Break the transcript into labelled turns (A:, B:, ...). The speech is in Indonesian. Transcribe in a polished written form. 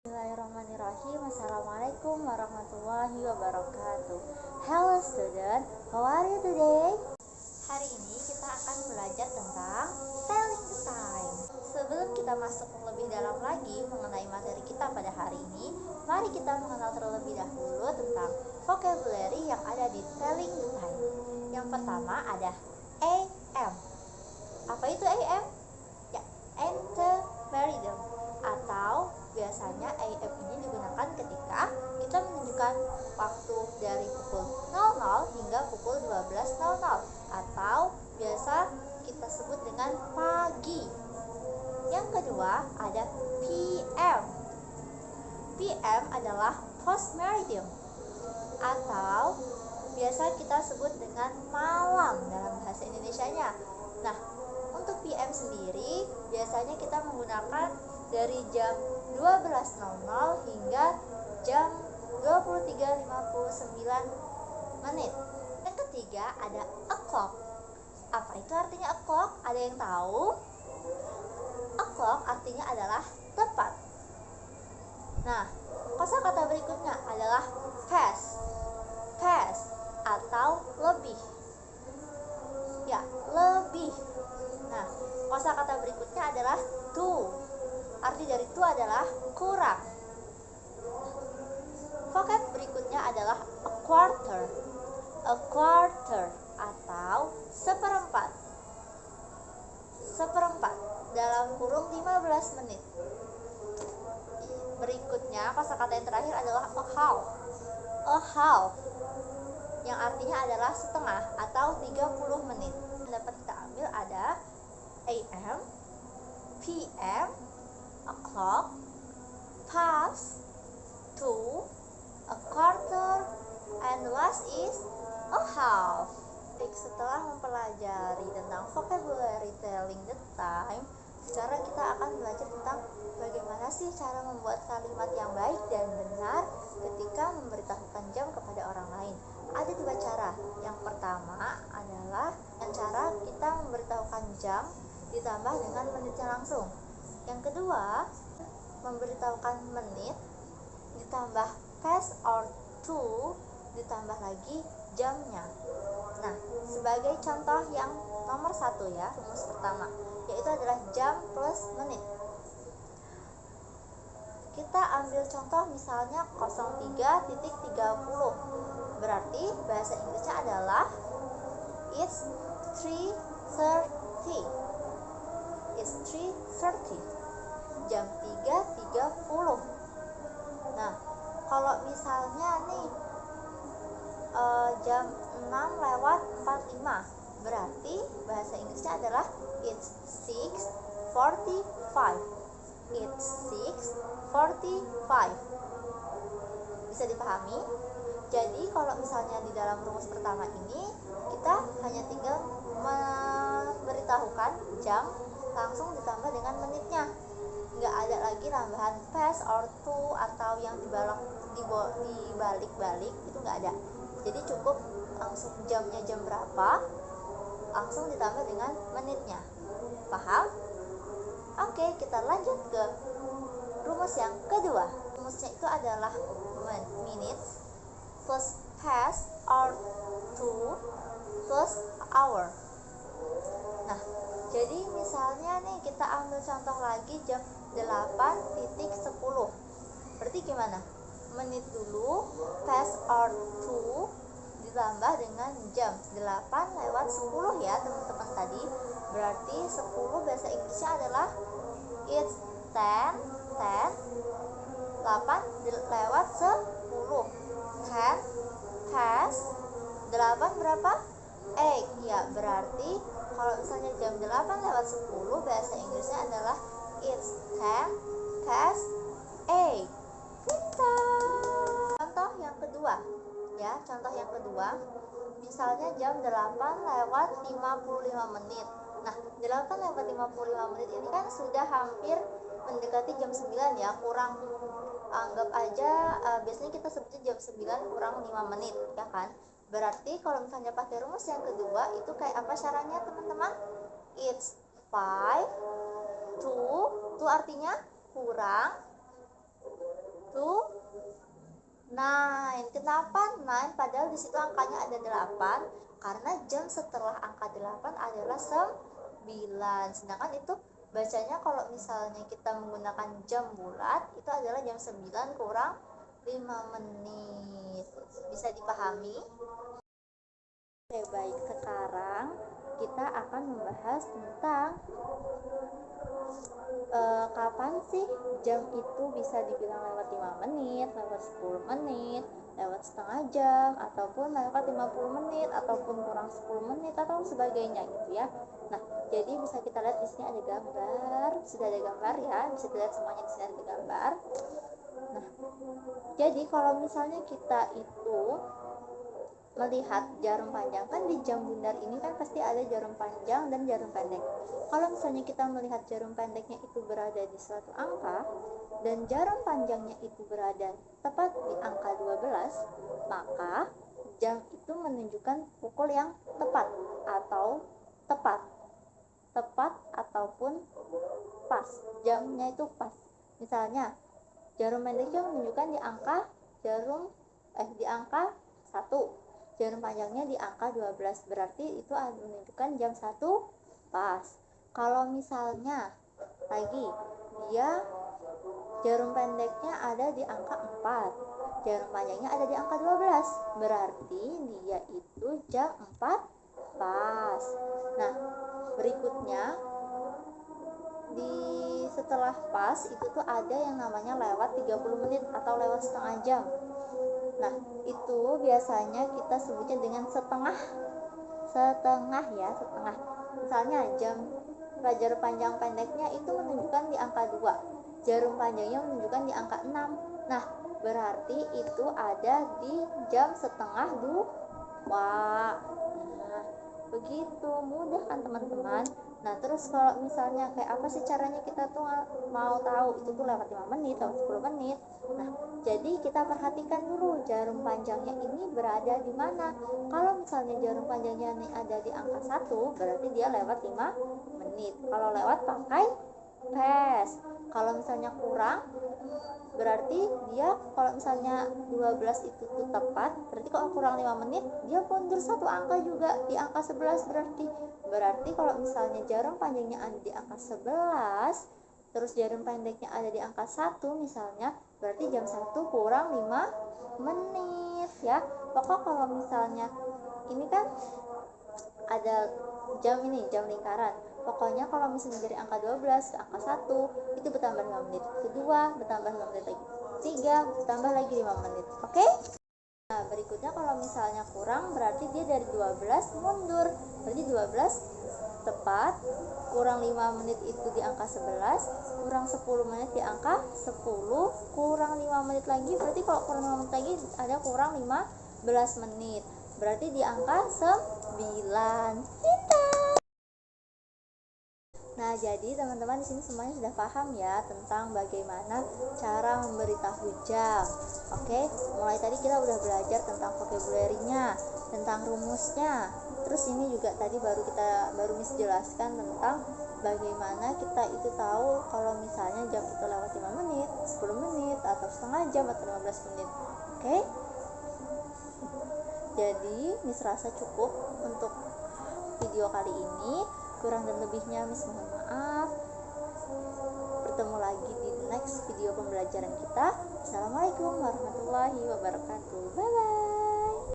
A: Bismillahirrahmanirrahim. Assalamualaikum warahmatullahi wabarakatuh. Hello student, how are you today? Hari ini kita akan belajar tentang telling time. Sebelum kita masuk lebih dalam lagi mengenai materi kita pada hari ini, mari kita mengenal terlebih dahulu tentang vocabulary yang ada di telling time. Yang pertama ada AM. Apa itu AM? Ya, antemeridum, atau biasanya AM ini digunakan ketika kita menunjukkan waktu dari pukul 00 hingga pukul 12.00, atau biasa kita sebut dengan pagi. Yang kedua ada PM. PM adalah postmeridium, atau biasa kita sebut dengan malam dalam bahasa Indonesianya. Nah, untuk PM sendiri biasanya kita menggunakan dari jam 12.00 hingga jam 23.59. Yang ketiga ada o'clock. Apa itu artinya o'clock? Ada yang tahu? O'clock artinya adalah tepat. Nah, kosakata berikutnya adalah past. Past atau lebih. Ya, lebih. Nah, kosakata berikutnya adalah to. Arti dari to adalah kurang. Vocab berikutnya adalah a quarter. A quarter atau seperempat. Seperempat dalam kurung 15 menit. Berikutnya kosakata yang terakhir adalah a half. A half yang artinya adalah setengah atau 30 menit. Dapat kita ambil ada AM, PM, o'clock, past, to, a quarter, and last is a half. Setelah mempelajari tentang vocabulary telling the time, sekarang kita akan belajar tentang bagaimana sih cara membuat kalimat yang baik dan benar ketika memberitahukan jam kepada orang lain. Ada dua cara. Yang pertama adalah dengan cara kita memberitahukan jam ditambah dengan menitnya langsung. Yang kedua, memberitahukan menit ditambah past or to ditambah lagi jamnya. Nah, sebagai contoh yang nomor 1 ya, rumus pertama, yaitu adalah jam plus menit. Kita ambil contoh misalnya 03.30. Berarti bahasa Inggrisnya adalah it's 3:30. It's 3:30. Jam 3.30. Nah, kalau misalnya nih jam 6:45, berarti bahasa Inggrisnya adalah it's 6:45. It's 6:45. Bisa dipahami? Jadi kalau misalnya di dalam rumus pertama ini kita hanya tinggal memberitahukan jam langsung ditambah dengan menitnya. Nggak ada lagi tambahan past or to atau yang dibalik-balik, itu nggak ada. Jadi cukup langsung jamnya jam berapa, langsung ditambah dengan menitnya. Paham? Oke, kita lanjut ke rumus yang kedua. Rumusnya itu adalah minutes plus past or to plus hour. Nah, jadi misalnya nih kita ambil contoh lagi jam 8.10. Berarti gimana? Menit dulu, past or to ditambah dengan jam. 8:10 ya teman-teman tadi. Berarti 10 bahasa Inggrisnya adalah it's 10, 8:10. 10 past 8 berapa? 8. Ya, berarti kalau misalnya jam 8:10 bahasa Inggrisnya adalah it's 10 past 8. Contoh yang kedua ya, contoh yang kedua misalnya jam 8:55 menit. Nah, 8:55 menit ini kan sudah hampir mendekati jam 9 ya, kurang, anggap aja biasanya kita sebutnya jam 9 kurang 5 menit ya kan. Berarti kalau misalnya pakai rumus yang kedua itu kayak apa caranya teman-teman? It's 5 to artinya kurang 9. Kenapa 9? Padahal di situ angkanya ada 8, karena jam setelah angka 8 adalah 9. Sedangkan itu bacanya kalau misalnya kita menggunakan jam bulat itu adalah jam 9 kurang 5 menit. Bisa dipahami? Oke, baik. Sekarang kita akan membahas tentang kapan sih jam itu bisa dibilang lewat 5 menit, lewat 10 menit, lewat setengah jam, ataupun lewat 50 menit, ataupun kurang 10 menit, atau sebagainya gitu ya. Nah, jadi bisa kita lihat di sini ada gambar, sudah ada gambar ya, bisa dilihat semuanya di sini ada gambar. Nah, jadi kalau misalnya kita itu melihat jarum panjang, kan di jam bundar ini kan pasti ada jarum panjang dan jarum pendek. Kalau misalnya kita melihat jarum pendeknya itu berada di suatu angka dan jarum panjangnya itu berada tepat di angka 12, maka jam itu menunjukkan pukul yang tepat atau tepat ataupun pas. Jamnya itu pas. Misalnya jarum pendeknya menunjukkan di angka di angka 1, jarum panjangnya di angka 12, berarti itu menunjukkan jam 1 pas. Kalau misalnya lagi dia jarum pendeknya ada di angka 4, jarum panjangnya ada di angka 12, berarti dia itu jam 4 pas. Nah, berikutnya di setelah pas itu tuh ada yang namanya lewat 30 menit atau lewat setengah jam. Nah, itu biasanya kita sebutnya dengan setengah ya, setengah. Misalnya jarum panjang pendeknya itu menunjukkan di angka 2, jarum panjangnya menunjukkan di angka 6. Nah, berarti itu ada di jam setengah 2. Nah, begitu mudah kan teman-teman. Nah, terus kalau misalnya kayak apa sih caranya kita tuh mau tahu itu tuh lewat 5 menit, lewat 10 menit. Nah, jadi kita perhatikan dulu jarum panjangnya ini berada di mana. Kalau misalnya jarum panjangnya ini ada di angka 1, berarti dia lewat 5 menit. Kalau lewat pakai fast. Kalau misalnya kurang, berarti dia kalau misalnya 12 itu tuh tepat, berarti kalau kurang 5 menit dia mundur satu angka juga di angka 11. Berarti kalau misalnya jarum panjangnya ada di angka 11 terus jarum pendeknya ada di angka 1 misalnya, berarti jam 1 kurang 5 menit ya. Pokok kalau misalnya ini kan ada jam lingkaran. Pokoknya kalau misalnya dari angka 12 ke angka 1 itu bertambah 5 menit, kedua bertambah 5 menit lagi, 3 bertambah lagi 5 menit. Oke? Nah, berikutnya kalau misalnya kurang berarti dia dari 12 mundur. Berarti 12 tepat, kurang 5 menit itu di angka 11, kurang 10 menit di angka 10, kurang 5 menit lagi, berarti kalau kurang 5 menit lagi ada kurang 15 menit. Berarti di angka 9. Nah, jadi teman-teman di sini semuanya sudah paham ya tentang bagaimana cara memberitahu jam. Oke, mulai tadi kita udah belajar tentang vocabulary-nya, tentang rumusnya. Terus ini juga tadi baru Miss jelaskan tentang bagaimana kita itu tahu kalau misalnya jam itu lewat 5 menit, 10 menit, atau setengah jam, atau 15 menit. Oke? Jadi, Miss rasa cukup untuk video kali ini. Kurang dan lebihnya Miss mohon maaf. Bertemu lagi di next video pembelajaran kita. Assalamualaikum warahmatullahi wabarakatuh.